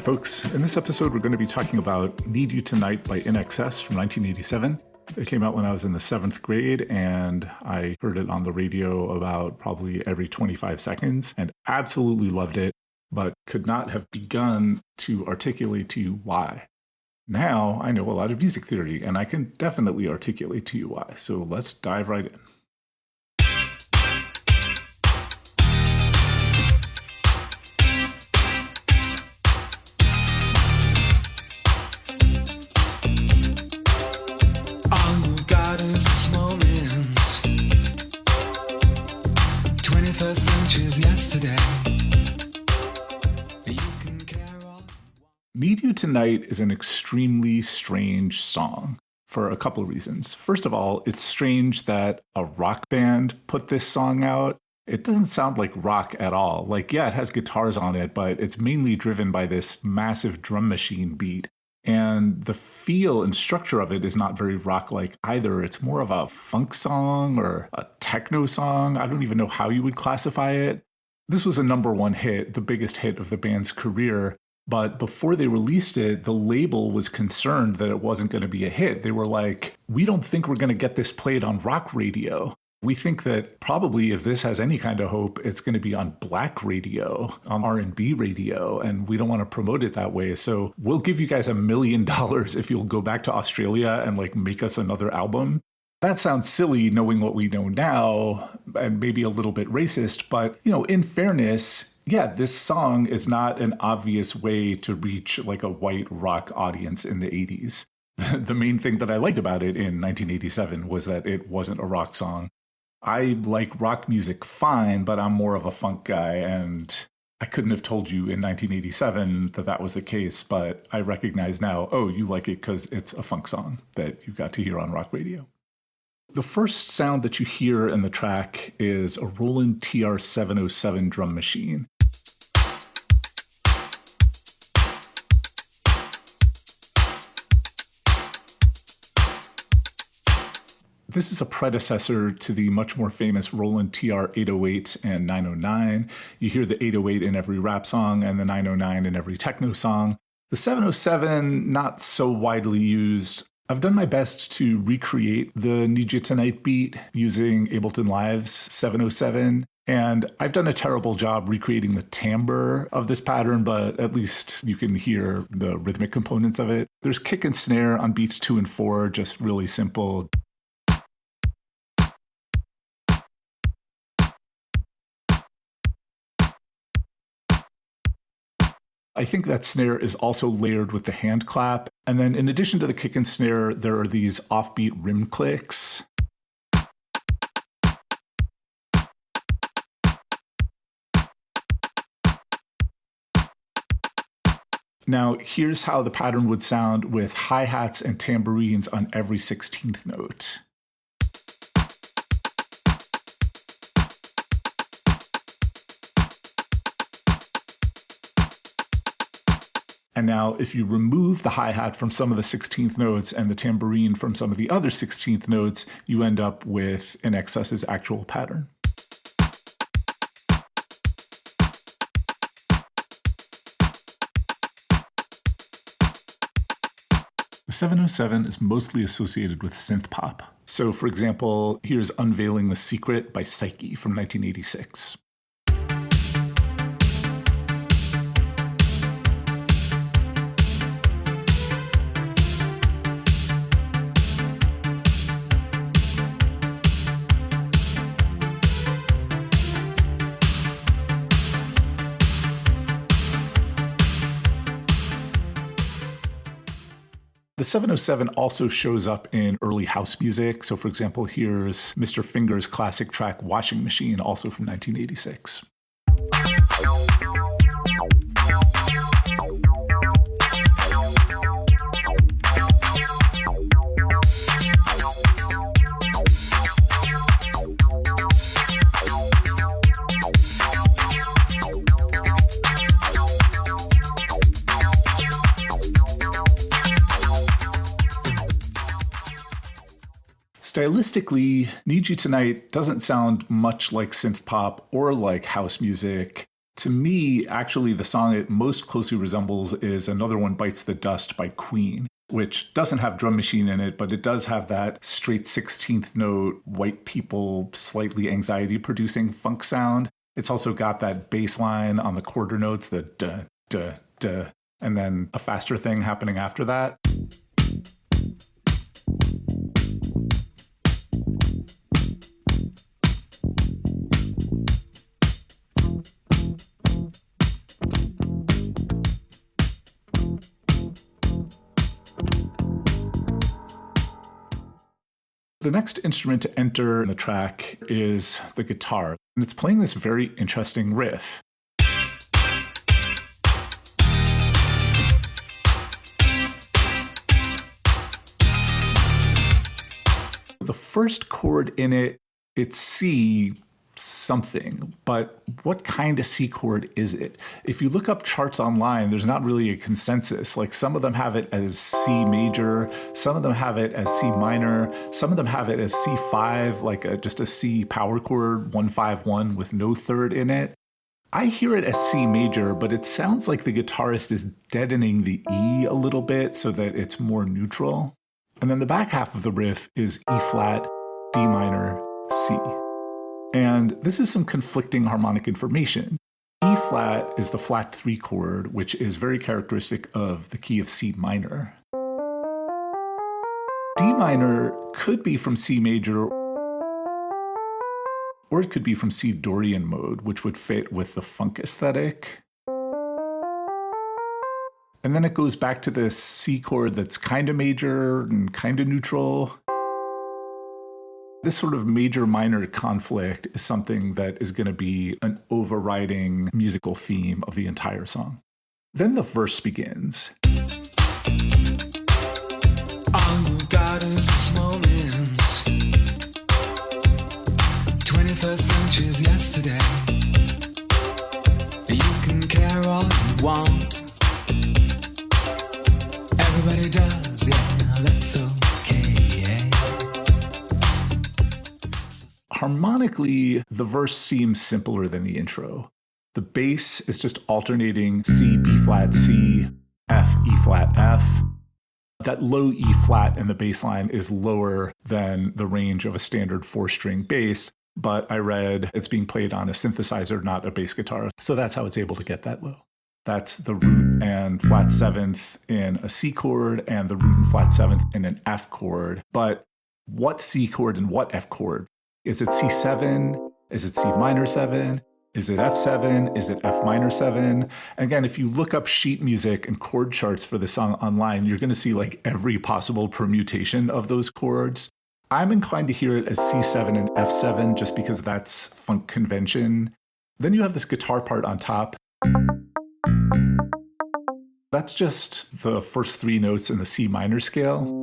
folks. In this episode, we're going to be talking about Need You Tonight by INXS from 1987. It came out when I was in the 7th grade, and I heard it on the radio about probably every 25 seconds and absolutely loved it, but could not have begun to articulate to you why. Now I know a lot of music theory, and I can definitely articulate to you why. So let's dive right in. Need You Tonight is an extremely strange song for a couple of reasons. First of all, it's strange that a rock band put this song out. It doesn't sound like rock at all. Like, yeah, it has guitars on it, but it's mainly driven by this massive drum machine beat. And the feel and structure of it is not very rock-like either. It's more of a funk song or a techno song. I don't even know how you would classify it. This was a #1 hit, the biggest hit of the band's career. But before they released it, the label was concerned that it wasn't going to be a hit. They were like, we don't think we're going to get this played on rock radio. We think that probably if this has any kind of hope, it's going to be on black radio, on R&B radio, and we don't want to promote it that way. So we'll give you guys $1 million if you'll go back to Australia and make us another album. That sounds silly knowing what we know now, and maybe a little bit racist, but in fairness, yeah, this song is not an obvious way to reach a white rock audience in the 80s. The main thing that I liked about it in 1987 was that it wasn't a rock song. I like rock music fine, but I'm more of a funk guy, and I couldn't have told you in 1987 that was the case, but I recognize now, oh, you like it because it's a funk song that you got to hear on rock radio. The first sound that you hear in the track is a Roland TR-707 drum machine. This is a predecessor to the much more famous Roland TR-808 and 909. You hear the 808 in every rap song and the 909 in every techno song. The 707, not so widely used. I've done my best to recreate the Need You Tonight beat using Ableton Live's 707. And I've done a terrible job recreating the timbre of this pattern, but at least you can hear the rhythmic components of it. There's kick and snare on beats 2 and 4, just really simple. I think that snare is also layered with the hand clap. And then in addition to the kick and snare, there are these offbeat rim clicks. Now, here's how the pattern would sound with hi-hats and tambourines on every 16th note. And now if you remove the hi-hat from some of the 16th notes and the tambourine from some of the other 16th notes, you end up with INXS's actual pattern. The 707 is mostly associated with synth pop. So for example, here's Unveiling the Secret by Psyche from 1986. The 707 also shows up in early house music. So for example, here's Mr. Finger's classic track Washing Machine, also from 1986. Stylistically, Need You Tonight doesn't sound much like synth pop or like house music. To me, actually, the song it most closely resembles is Another One Bites the Dust by Queen, which doesn't have drum machine in it, but it does have that straight 16th note, white people, slightly anxiety-producing funk sound. It's also got that bass line on the quarter notes, the duh, duh, duh, and then a faster thing happening after that. The next instrument to enter the track is the guitar, and it's playing this very interesting riff. The first chord in it, it's C something, but what kind of C chord is it? If you look up charts online, there's not really a consensus. Like some of them have it as C major, some of them have it as C minor, some of them have it as C5, like just a C power chord, 1-5-1 with no third in it. I hear it as C major, but it sounds like the guitarist is deadening the E a little bit so that it's more neutral. And then the back half of the riff is E flat, D minor, C. And this is some conflicting harmonic information. E flat is the flat 3 chord, which is very characteristic of the key of C minor. D minor could be from C major, or it could be from C Dorian mode, which would fit with the funk aesthetic. And then it goes back to this C chord that's kind of major and kind of neutral. This sort of major-minor conflict is something that is going to be an overriding musical theme of the entire song. Then the verse begins. All you got is this moment. 21st century's yesterday. You can care all you want. Everybody does, yeah, that's okay. Harmonically, the verse seems simpler than the intro. The bass is just alternating C, B flat, C, F, E flat, F. That low E flat in the bass line is lower than the range of a standard 4-string bass, but I read it's being played on a synthesizer, not a bass guitar. So that's how it's able to get that low. That's the root and flat 7th in a C chord and the root and flat 7th in an F chord. But what C chord and what F chord? Is it C7? Is it C minor 7? Is it F7? Is it F minor 7? Again, if you look up sheet music and chord charts for the song online, you're going to see like every possible permutation of those chords. I'm inclined to hear it as C7 and F7 just because that's funk convention. Then you have this guitar part on top. That's just the first 3 notes in the C minor scale.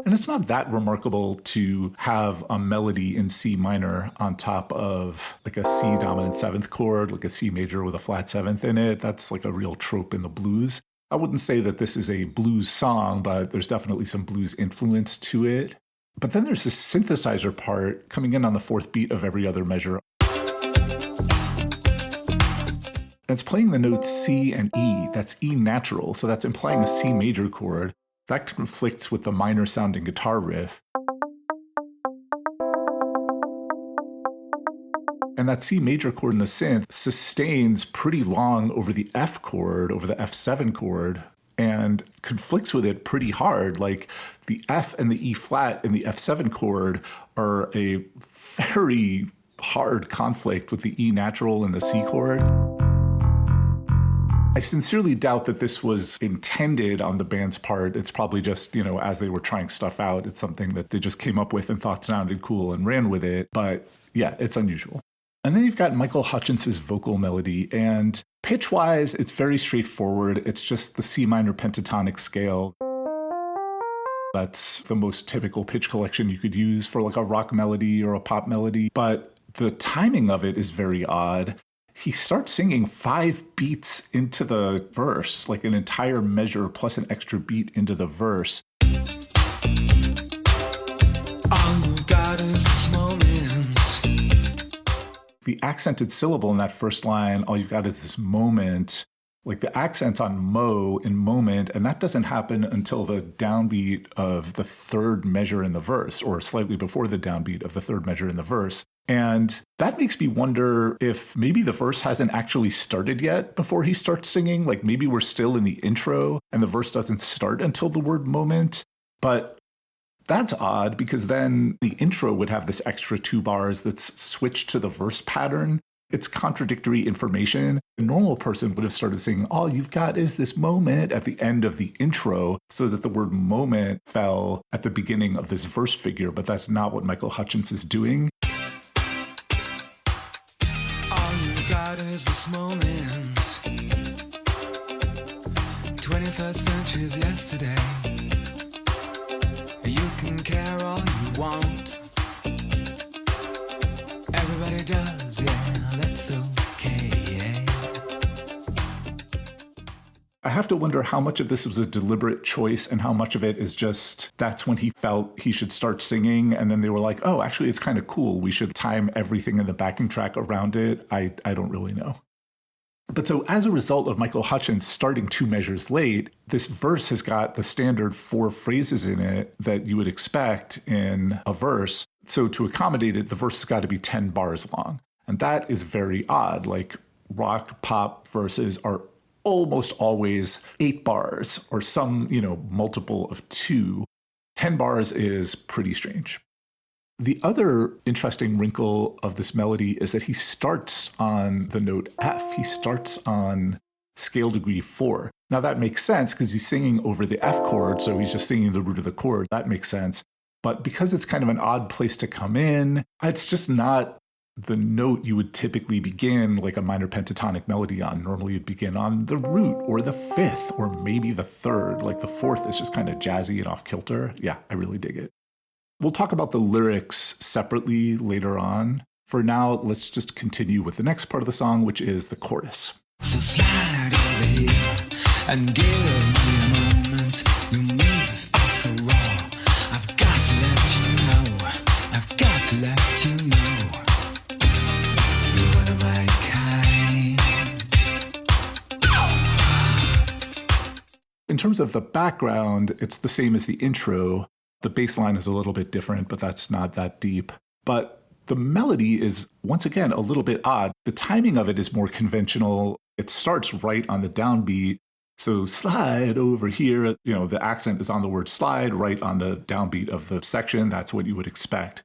And it's not that remarkable to have a melody in C minor on top of like a C dominant 7th chord, like a C major with a flat 7th in it. That's like a real trope in the blues. I wouldn't say that this is a blues song, but there's definitely some blues influence to it. But then there's this synthesizer part coming in on the 4th beat of every other measure. And it's playing the notes C and E. That's E natural, so that's implying a C major chord. That conflicts with the minor sounding guitar riff. And that C major chord in the synth sustains pretty long over the F chord, over the F7 chord, and conflicts with it pretty hard. Like the F and the E flat in the F7 chord are a very hard conflict with the E natural and the C chord. I sincerely doubt that this was intended on the band's part. It's probably just, as they were trying stuff out, it's something that they just came up with and thought sounded cool and ran with it. But yeah, it's unusual. And then you've got Michael Hutchence' vocal melody, and pitch-wise, it's very straightforward. It's just the C minor pentatonic scale. That's the most typical pitch collection you could use for like a rock melody or a pop melody. But the timing of it is very odd. He starts singing 5 beats into the verse, like an entire measure plus an extra beat into the verse. All you got is this moment. the accented syllable in that first line, all you've got is this moment, like the accent's on mo in moment, and that doesn't happen until the downbeat of the third measure in the verse, or slightly before the downbeat of the third measure in the verse. And that makes me wonder if maybe the verse hasn't actually started yet before he starts singing. Like maybe we're still in the intro and the verse doesn't start until the word moment. But that's odd because then the intro would have this extra 2 bars that's switched to the verse pattern. It's contradictory information. A normal person would have started singing, all you've got is this moment at the end of the intro, so that the word moment fell at the beginning of this verse figure, but that's not what Michael Hutchence is doing. All you got is this moment. 21st century's yesterday. You can care all you want. Everybody does, yeah, that's okay. I have to wonder how much of this was a deliberate choice and how much of it is just that's when he felt he should start singing. And then they were like, oh, actually, it's kind of cool. We should time everything in the backing track around it. I don't really know. But so as a result of Michael Hutchence starting 2 measures late, this verse has got the standard 4 phrases in it that you would expect in a verse. So to accommodate it, the verse has got to be 10 bars long. And that is very odd. Like rock, pop verses are almost always 8 bars or some, multiple of 2. 10 bars is pretty strange. The other interesting wrinkle of this melody is that he starts on the note F. He starts on scale degree 4. Now that makes sense because he's singing over the F chord, so he's just singing the root of the chord. That makes sense. But because it's kind of an odd place to come in, it's just not the note you would typically begin like a minor pentatonic melody on. Normally you'd begin on the root or the 5th or maybe the 3rd. Like the 4th is just kind of jazzy and off kilter. Yeah, I really dig it. We'll talk about the lyrics separately later on. For now, let's just continue with the next part of the song, which is the chorus. So slide over here and give me a moment. Your moves are so raw. I've got to let you know. I've got to let you know. You're one of my kind. In terms of the background, it's the same as the intro. The bass line is a little bit different, but that's not that deep. But the melody is, once again, a little bit odd. The timing of it is more conventional. It starts right on the downbeat. So slide over here, the accent is on the word slide, right on the downbeat of the section. That's what you would expect.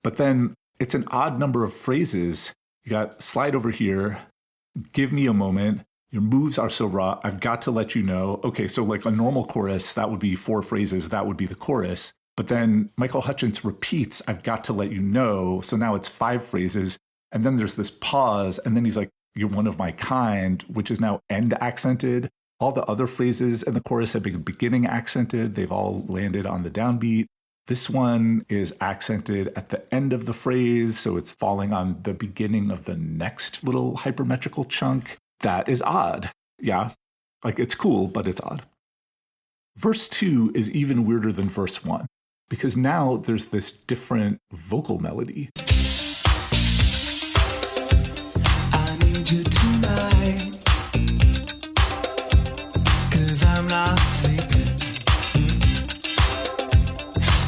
But then it's an odd number of phrases. You got slide over here, give me a moment, your moves are so raw, I've got to let you know. Okay, so like a normal chorus, that would be 4 phrases, that would be the chorus. But then Michael Hutchence repeats, I've got to let you know. So now it's 5 phrases. And then there's this pause. And then he's like, you're one of my kind, which is now end accented. All the other phrases in the chorus have been beginning accented. They've all landed on the downbeat. This one is accented at the end of the phrase. So it's falling on the beginning of the next little hypermetrical chunk. That is odd. Yeah, like it's cool, but it's odd. Verse 2 is even weirder than verse 1 because now there's this different vocal melody. I need you tonight, 'cause I'm not sleeping.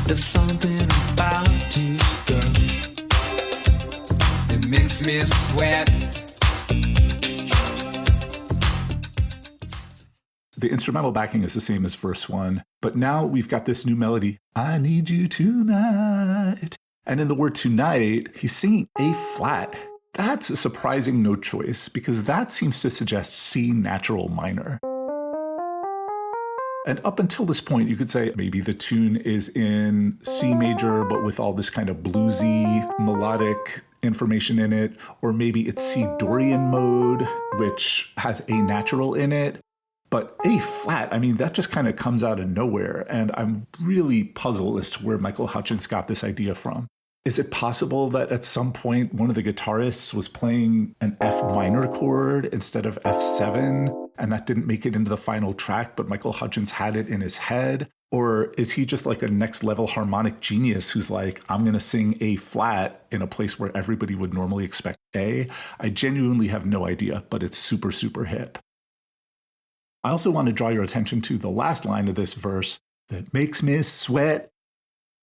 There's something about you, girl, that makes me sweat. The instrumental backing is the same as verse 1, but now we've got this new melody, I need you tonight. And in the word tonight, he's singing A flat. That's a surprising note choice because that seems to suggest C natural minor. And up until this point, you could say maybe the tune is in C major, but with all this kind of bluesy, melodic information in it, or maybe it's C Dorian mode, which has A natural in it. But A flat, that just kind of comes out of nowhere. And I'm really puzzled as to where Michael Hutchence got this idea from. Is it possible that at some point one of the guitarists was playing an F minor chord instead of F7, and that didn't make it into the final track, but Michael Hutchence had it in his head? Or is he just like a next level harmonic genius who's like, I'm going to sing A flat in a place where everybody would normally expect A? I genuinely have no idea, but it's super, super hip. I also want to draw your attention to the last line of this verse that makes me sweat.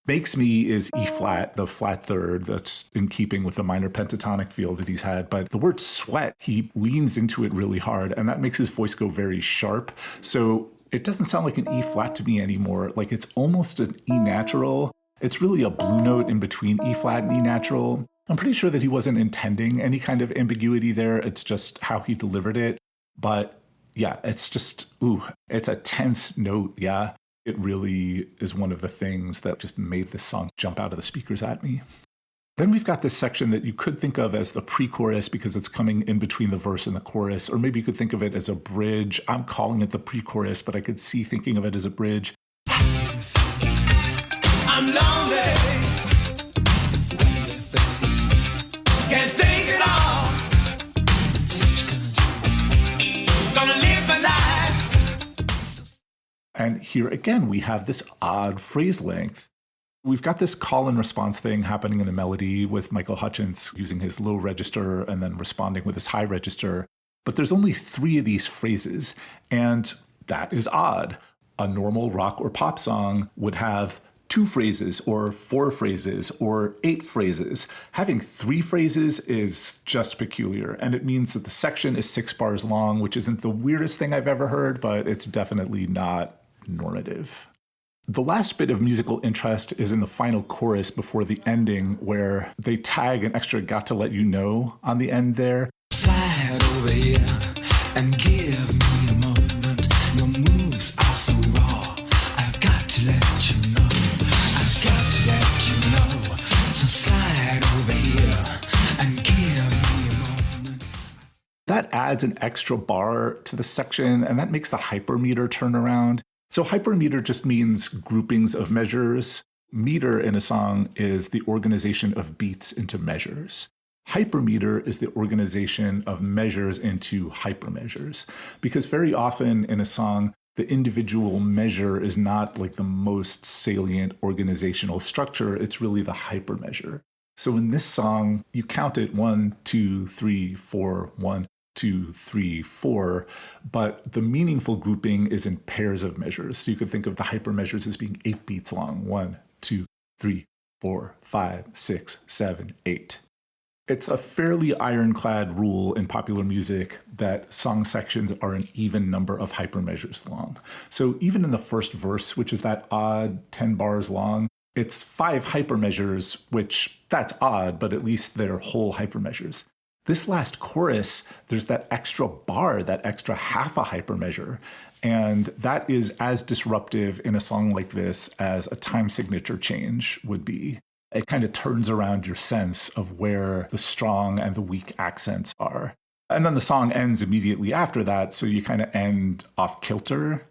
Makes me is E flat, the flat third. That's in keeping with the minor pentatonic feel that he's had. But the word sweat, he leans into it really hard, and that makes his voice go very sharp. So it doesn't sound like an E flat to me anymore. Like it's almost an E natural. It's really a blue note in between E flat and E natural. I'm pretty sure that he wasn't intending any kind of ambiguity there. It's just how he delivered it. But yeah, it's just, it's a tense note, yeah. It really is one of the things that just made this song jump out of the speakers at me. Then we've got this section that you could think of as the pre-chorus because it's coming in between the verse and the chorus, or maybe you could think of it as a bridge. I'm calling it the pre-chorus, but I could see thinking of it as a bridge. I'm lonely. Can't think at all. Gonna live my life. And here again, we have this odd phrase length. We've got this call and response thing happening in the melody with Michael Hutchence using his low register and then responding with his high register. But there's only 3 of these phrases, and that is odd. A normal rock or pop song would have 2 phrases or 4 phrases or 8 phrases. Having 3 phrases is just peculiar, and it means that the section is 6 bars long, which isn't the weirdest thing I've ever heard, but it's definitely not normative. The last bit of musical interest is in the final chorus before the ending, where they tag an extra "got to let you know" on the end there. Slide over here and give me a moment. Your moves are so raw. I've got to let you know. I've got to let you know. So slide over here and give me a moment. That adds an extra bar to the section, and that makes the hypermeter turn around. So hypermeter just means groupings of measures. Meter in a song is the organization of beats into measures. Hypermeter is the organization of measures into hypermeasures. Because very often in a song, the individual measure is not like the most salient organizational structure. It's really the hypermeasure. So in this song, you count it 1, 2, 3, 4, 1, 2, 3, 4, but the meaningful grouping is in pairs of measures. So you could think of the hypermeasures as being 8 beats long. 1, 2, 3, 4, 5, 6, 7, 8. It's a fairly ironclad rule in popular music that song sections are an even number of hypermeasures long. So even in the first verse, which is that odd 10 bars long, it's 5 hypermeasures, which that's odd, but at least they're whole hypermeasures. This last chorus, there's that extra bar, that extra half a hypermeasure. And that is as disruptive in a song like this as a time signature change would be. It kind of turns around your sense of where the strong and the weak accents are. And then the song ends immediately after that, so you kind of end off kilter.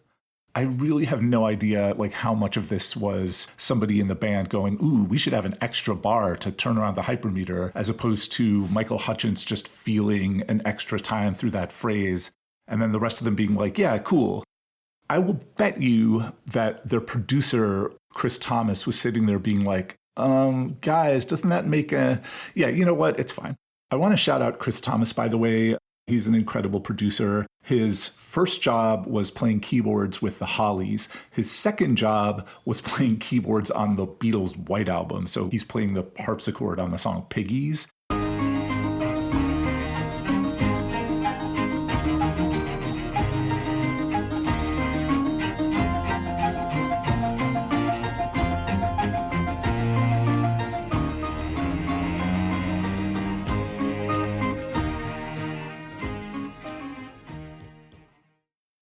I really have no idea like how much of this was somebody in the band going, ooh, we should have an extra bar to turn around the hypermeter, as opposed to Michael Hutchence just feeling an extra time through that phrase, and then the rest of them being like, yeah, cool. I will bet you that their producer, Chris Thomas, was sitting there being like, guys, doesn't that make a... Yeah, you know what? It's fine. I want to shout out Chris Thomas, by the way. He's an incredible producer. His first job was playing keyboards with the Hollies. His second job was playing keyboards on the Beatles' White Album. So he's playing the harpsichord on the song Piggies.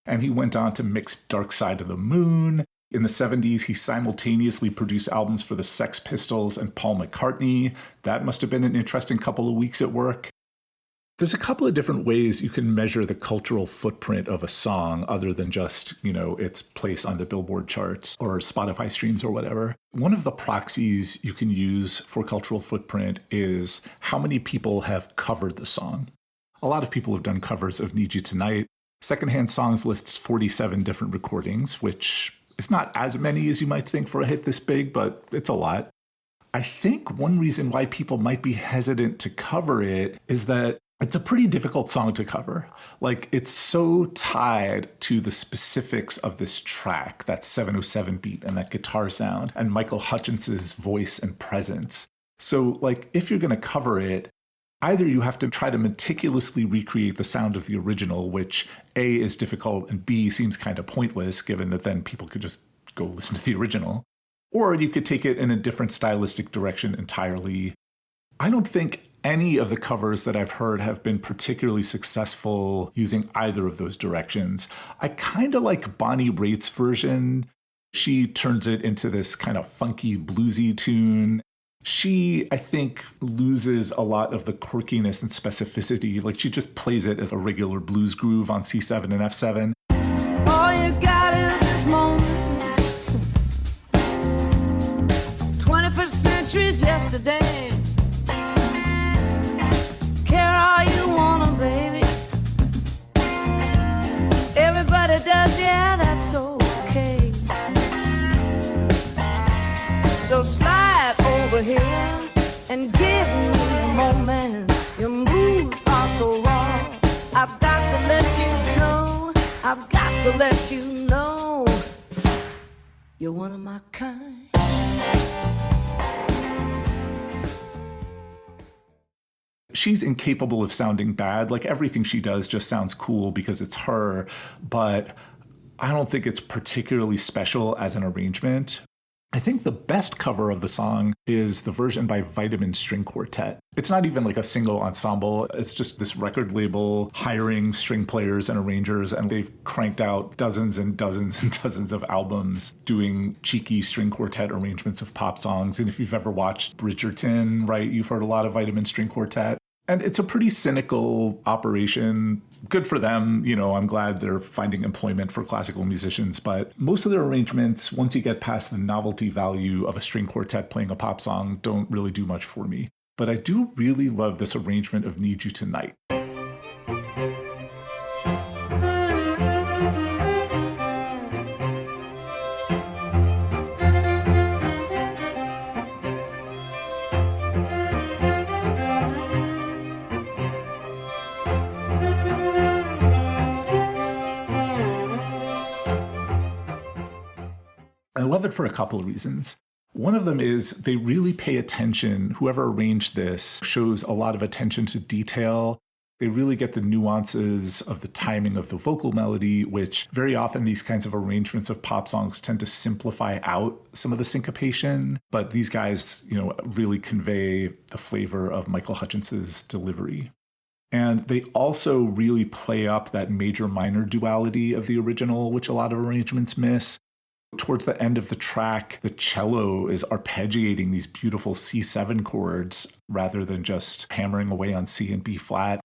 And he went on to mix Dark Side of the Moon. In the 70s, he simultaneously produced albums for the Sex Pistols and Paul McCartney. That must have been an interesting couple of weeks at work. There's a couple of different ways you can measure the cultural footprint of a song other than just, its place on the Billboard charts or Spotify streams or whatever. One of the proxies you can use for cultural footprint is how many people have covered the song. A lot of people have done covers of Need You Tonight. Secondhand Songs lists 47 different recordings, which It's not as many as you might think for a hit this big, but it's a lot. I think one reason why people might be hesitant to cover it is that it's a pretty difficult song to cover. Like, it's so tied to the specifics of this track, that 707 beat and that guitar sound, and Michael Hutchence's voice and presence. So, like, if you're going to cover it, either you have to try to meticulously recreate the sound of the original, which A, is difficult, and B, seems kind of pointless, given that then people could just go listen to the original. Or you could take it in a different stylistic direction entirely. I don't think any of the covers that I've heard have been particularly successful using either of those directions. I kind of like Bonnie Raitt's version. She turns it into this kind of funky, bluesy tune. She, I think, loses a lot of the quirkiness and specificity. Like, she just plays it as a regular blues groove on C7 and F7. All you got is this moment. 21st century's yesterday. Care all you wanna, baby. Everybody does, yeah, that's okay. So slide over here and give me a moment. Your moves are so raw. I've got to let you know. I've got to let you know. You're one of my kind. She's incapable of sounding bad. Like, everything she does just sounds cool because it's her, but I don't think it's particularly special as an arrangement. I think the best cover of the song is the version by Vitamin String Quartet. It's not even like a single ensemble. It's just this record label hiring string players and arrangers, and they've cranked out dozens and dozens and dozens of albums doing cheeky string quartet arrangements of pop songs. And if you've ever watched Bridgerton, right, you've heard a lot of Vitamin String Quartet. And it's a pretty cynical operation. Good for them. You know, I'm glad they're finding employment for classical musicians. But most of their arrangements, once you get past the novelty value of a string quartet playing a pop song, don't really do much for me. But I do really love this arrangement of Need You Tonight. I love it for a couple of reasons. One of them is they really pay attention. Whoever arranged this shows a lot of attention to detail. They really get the nuances of the timing of the vocal melody, which very often these kinds of arrangements of pop songs tend to simplify out some of the syncopation. But these guys, you know, really convey the flavor of Michael Hutchence's delivery. And they also really play up that major-minor duality of the original, which a lot of arrangements miss. Towards the end of the track, the cello is arpeggiating these beautiful C7 chords rather than just hammering away on C and B flat.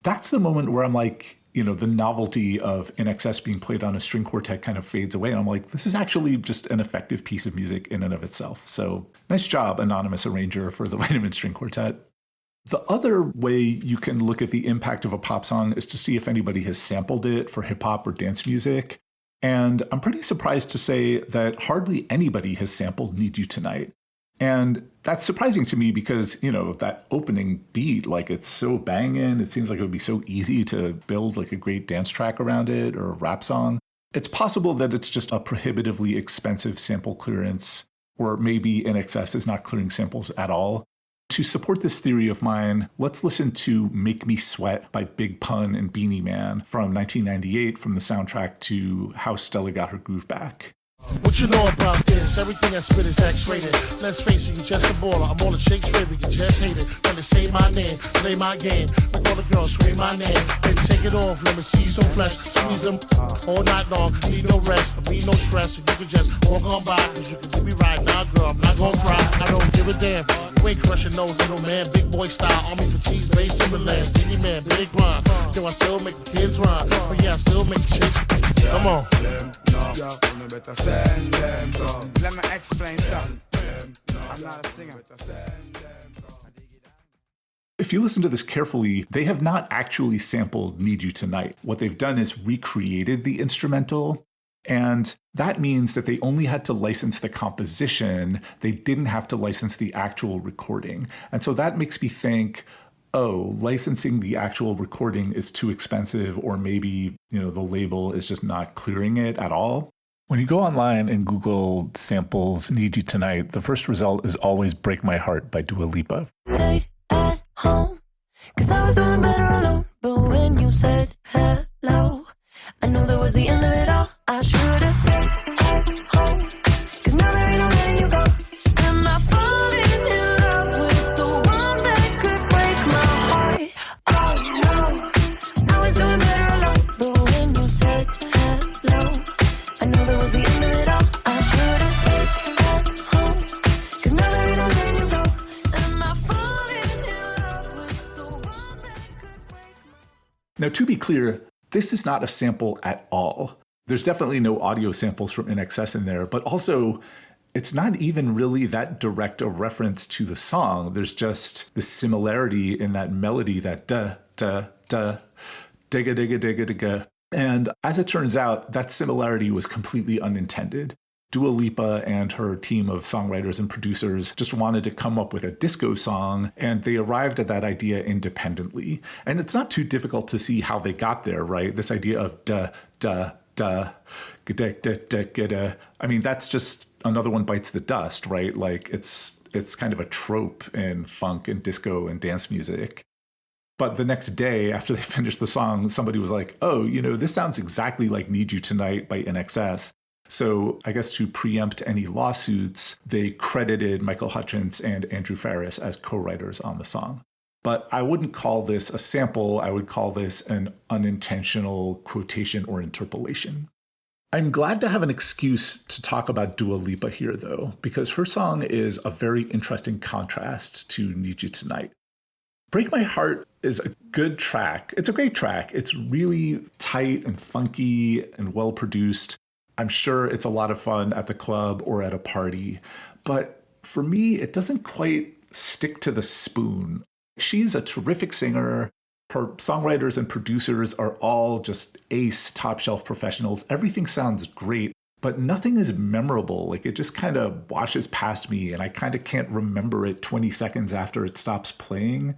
That's the moment where I'm like, you know, the novelty of INXS being played on a string quartet kind of fades away. And I'm like, this is actually just an effective piece of music in and of itself. So nice job, anonymous arranger, for the Vitamin String Quartet. The other way you can look at the impact of a pop song is to see if anybody has sampled it for hip hop or dance music. And I'm pretty surprised to say that hardly anybody has sampled Need You Tonight. And that's surprising to me because, you know, that opening beat, like, it's so banging. It seems like it would be so easy to build like a great dance track around it or a rap song. It's possible that it's just a prohibitively expensive sample clearance, or maybe INXS is not clearing samples at all. To support this theory of mine, let's listen to Make Me Sweat by Big Pun and Beenie Man from 1998 from the soundtrack to How Stella Got Her Groove Back. What you know about this? Everything I spit is X-rated. Let's face it, you just a baller. I'm all the chicks favorite, you just hate it. When they say my name, play my game. Like all the girls scream my name. Baby, take it off, let me see some flesh. Squeeze them all night long. Need no rest, but need no stress. And you can just walk on by, cause you can do me right now, girl. I'm not gonna cry, I don't give a damn. Weight crushing, no little man, big boy style. Army fatigues, base Timberland, Beenie man, big rhyme. Do I still make the kids rhyme? But yeah, I still make the chicks. Come on. Let me explain something. I'm not a singer. If you listen to this carefully, they have not actually sampled Need You Tonight. What they've done is recreated the instrumental, and that means that they only had to license the composition. They didn't have to license the actual recording. And so that makes me think, oh, licensing the actual recording is too expensive, or maybe, the label is just not clearing it at all. When you go online and Google samples Need You Tonight, the first result is always Break My Heart by Dua Lipa. Stayed at home, 'cause I was doing better alone. But when you said hello, I knew that was the end of it all. I should have stayed at home, 'cause now there ain't no letting you go. Am I falling in love with the one that could break my heart? Oh no, I was doing better alone. But when you said hello, I knew that was the end of it all. I should have stayed at home, 'cause now there ain't no letting you go. Am I falling in love with the one that could break my... Now, to be clear, this is not a sample at all. There's definitely no audio samples from INXS in there, but also it's not even really that direct a reference to the song. There's just this similarity in that melody, that da, da, da, digga, digga, digga, digga. And as it turns out, that similarity was completely unintended. Dua Lipa and her team of songwriters and producers just wanted to come up with a disco song, and they arrived at that idea independently. And it's not too difficult to see how they got there, right? This idea of da, da, da, da, da, da, da, da. I mean, that's just another one bites the dust, right? Like it's kind of a trope in funk and disco and dance music. But the next day, after they finished the song, somebody was like, oh, this sounds exactly like Need You Tonight by INXS. So I guess to preempt any lawsuits, they credited Michael Hutchence and Andrew Farris as co-writers on the song. But I wouldn't call this a sample. I would call this an unintentional quotation or interpolation. I'm glad to have an excuse to talk about Dua Lipa here, though, because her song is a very interesting contrast to Need You Tonight. Break My Heart is a good track. It's a great track. It's really tight and funky and well produced. I'm sure it's a lot of fun at the club or at a party. But for me, it doesn't quite stick to the spoon. She's a terrific singer. Her songwriters and producers are all just ace, top shelf professionals. Everything sounds great, but nothing is memorable. Like, it just kind of washes past me, and I kind of can't remember it 20 seconds after it stops playing.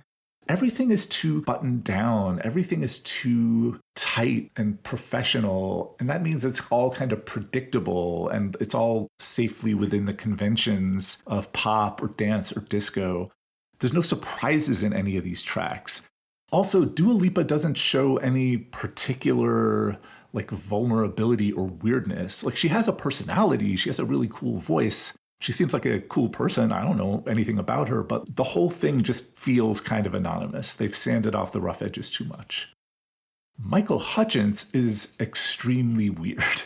Everything is too buttoned down. Everything is too tight and professional. And that means it's all kind of predictable, and it's all safely within the conventions of pop or dance or disco. There's no surprises in any of these tracks. Also, Dua Lipa doesn't show any particular vulnerability or weirdness. Like, she has a personality. She has a really cool voice. She seems like a cool person. I don't know anything about her, but the whole thing just feels kind of anonymous. They've sanded off the rough edges too much. Michael Hutchence is extremely weird.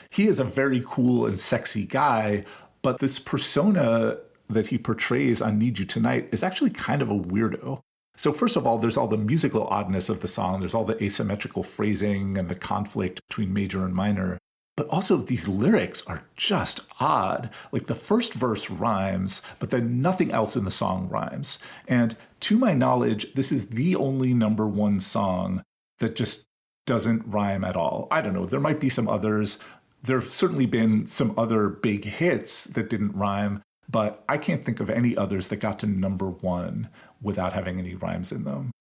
He is a very cool and sexy guy, but this persona that he portrays on Need You Tonight is actually kind of a weirdo. So first of all, there's all the musical oddness of the song. There's all the asymmetrical phrasing and the conflict between major and minor. But also, these lyrics are just odd. The first verse rhymes, but then nothing else in the song rhymes. And to my knowledge, this is the only number one song that just doesn't rhyme at all. I don't know. There might be some others. There have certainly been some other big hits that didn't rhyme, but I can't think of any others that got to number one without having any rhymes in them.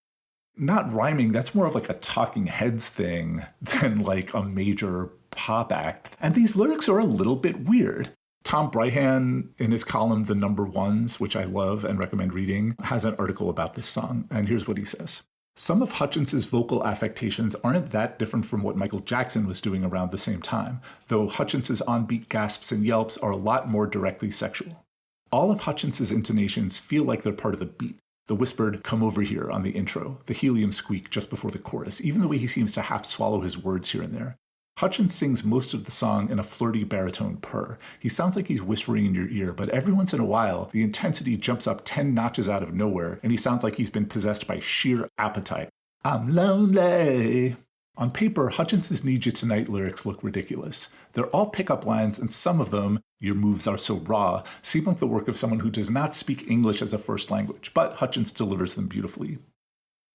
Not rhyming, that's more of a Talking Heads thing than a major pop act. And these lyrics are a little bit weird. Tom Bryhan, in his column The Number Ones, which I love and recommend reading, has an article about this song. And here's what he says. Some of Hutchins's vocal affectations aren't that different from what Michael Jackson was doing around the same time, though Hutchins's on-beat gasps and yelps are a lot more directly sexual. All of Hutchins's intonations feel like they're part of the beat. The whispered "come over here" on the intro, the helium squeak just before the chorus, even the way he seems to half swallow his words here and there. Hutchins sings most of the song in a flirty baritone purr. He sounds like he's whispering in your ear, but every once in a while, the intensity jumps up 10 notches out of nowhere, and he sounds like he's been possessed by sheer appetite. I'm lonely. On paper, Hutchins's Need You Tonight lyrics look ridiculous. They're all pickup lines, and some of them, "Your moves are so raw," seem like the work of someone who does not speak English as a first language, but Hutchins delivers them beautifully.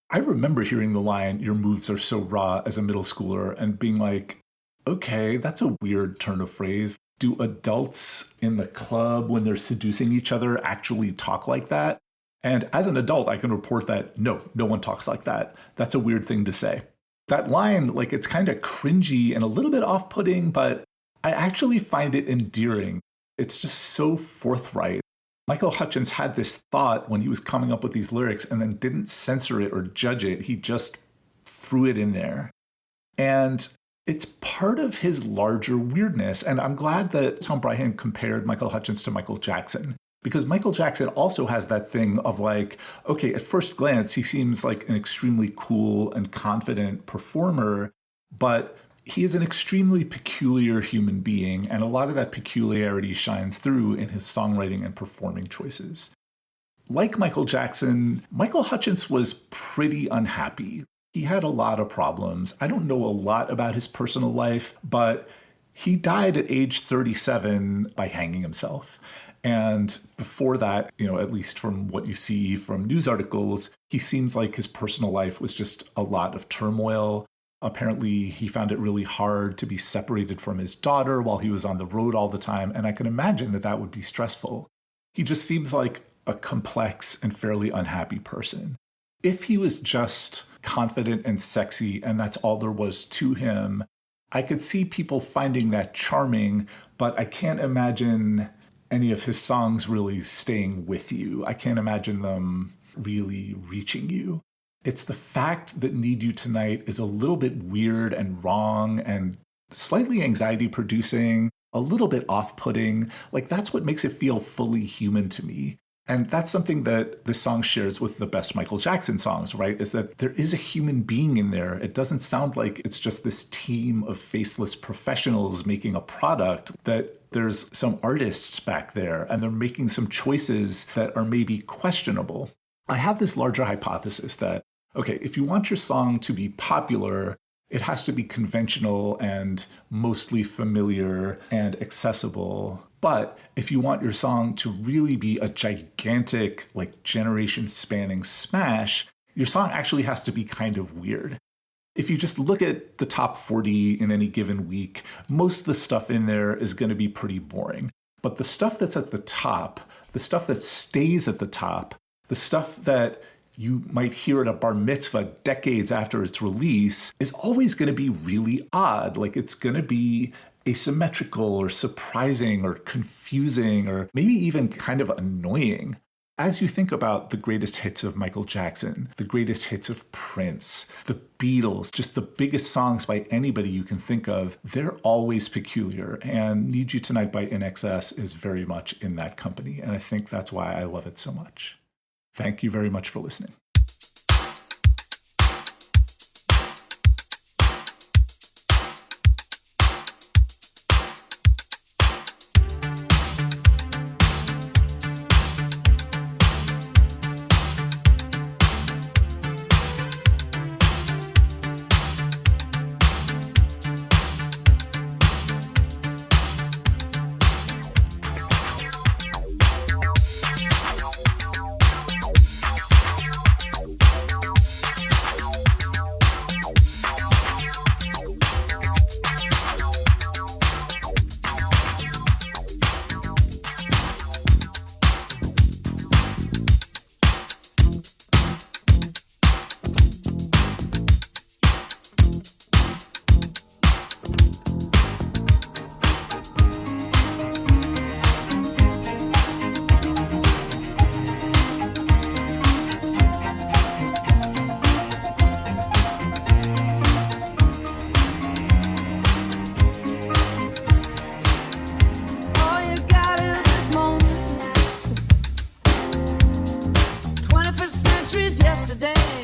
I remember hearing the line, "Your moves are so raw," as a middle schooler and being like, okay, that's a weird turn of phrase. Do adults in the club, when they're seducing each other, actually talk like that? And as an adult, I can report that no one talks like that. That's a weird thing to say. That line, like, it's kind of cringy and a little bit off-putting, but I actually find it endearing. It's just so forthright. Michael Hutchins had this thought when he was coming up with these lyrics and then didn't censor it or judge it. He just threw it in there. And it's part of his larger weirdness. And I'm glad that Tom Bryan compared Michael Hutchins to Michael Jackson, because Michael Jackson also has that thing of like, okay, at first glance, he seems like an extremely cool and confident performer, but he is an extremely peculiar human being. And a lot of that peculiarity shines through in his songwriting and performing choices. Like Michael Jackson, Michael Hutchins was pretty unhappy. He had a lot of problems. I don't know a lot about his personal life, but he died at age 37 by hanging himself. And before that, at least from what you see from news articles, he seems like his personal life was just a lot of turmoil. Apparently, he found it really hard to be separated from his daughter while he was on the road all the time. And I can imagine that that would be stressful. He just seems like a complex and fairly unhappy person. If he was just confident and sexy and that's all there was to him, I could see people finding that charming, but I can't imagine any of his songs really staying with you. I can't imagine them really reaching you. It's the fact that Need You Tonight is a little bit weird and wrong and slightly anxiety producing, a little bit off-putting. Like, that's what makes it feel fully human to me. And that's something that this song shares with the best Michael Jackson songs, right? Is that there is a human being in there. It doesn't sound like it's just this team of faceless professionals making a product, that there's some artists back there and they're making some choices that are maybe questionable. I have this larger hypothesis that, okay, if you want your song to be popular, it has to be conventional and mostly familiar and accessible. But if you want your song to really be a gigantic, like generation-spanning smash, your song actually has to be kind of weird. If you just look at the top 40 in any given week, most of the stuff in there is going to be pretty boring. But the stuff that's at the top, the stuff that stays at the top, the stuff that you might hear at a bar mitzvah decades after its release is always going to be really odd. Like, it's going to be asymmetrical or surprising or confusing or maybe even kind of annoying. As you think about the greatest hits of Michael Jackson, the greatest hits of Prince, the Beatles, just the biggest songs by anybody you can think of, they're always peculiar. And Need You Tonight by INXS is very much in that company. And I think that's why I love it so much. Thank you very much for listening. yesterday.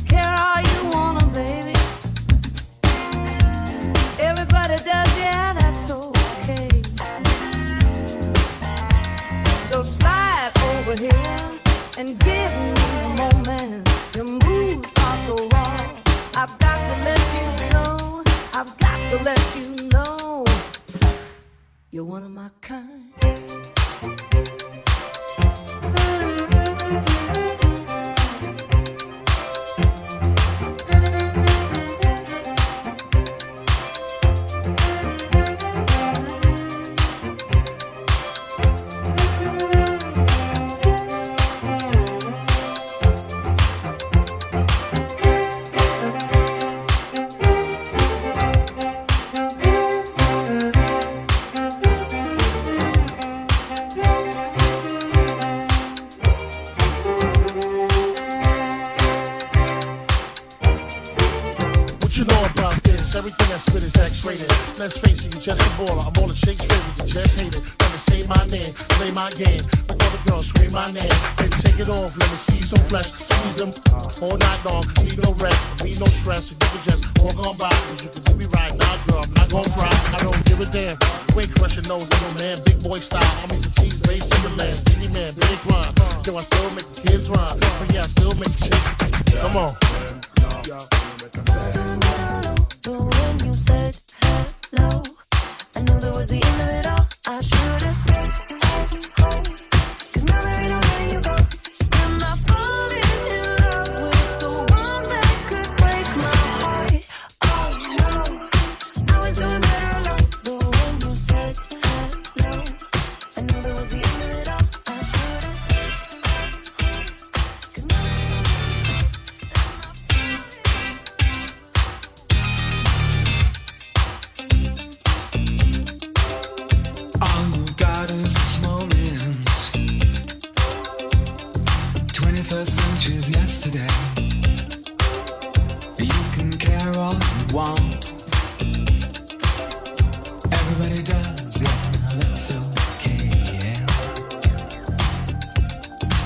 Care all you wanna, baby. Everybody does, yeah, that's okay. So slide over here and give me a moment. Your moves are so raw. I've got to let you know. I've got to let you know. You're one of my kind. Everything I spit is X-rated. Let's face it, you're just a baller. I'm all the chicks' favorite. You just hate it. Let me say my name, play my game. Make all the girls scream my name. Baby, take it off. Let me see some flesh. Squeeze them all night long. Need no rest, need no stress. So you can just walk on by. Cause you can do me right now, girl. I'm not gonna cry. I don't give a damn. Weight crush your nose, little man. Big boy style. I'm using cheese, based Timberland. Beenie man, big rhyme. Yo, I still make the kids rhyme. But yeah, I still make the chicks. Come on. But when you said hello, I knew that was the end of it all. I should have said oh, cause now there ain't no letting you go. Am I falling in love with the one that could break my heart? Oh no, I was doing better alone. But when you said hello, I knew that was the end of it all. I should have said oh, cause now there ain't no letting you go. All you've got is this moment. 21st century's yesterday. You can care all you want. Everybody does, yeah, that's okay, yeah.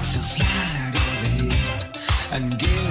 So slide over here and give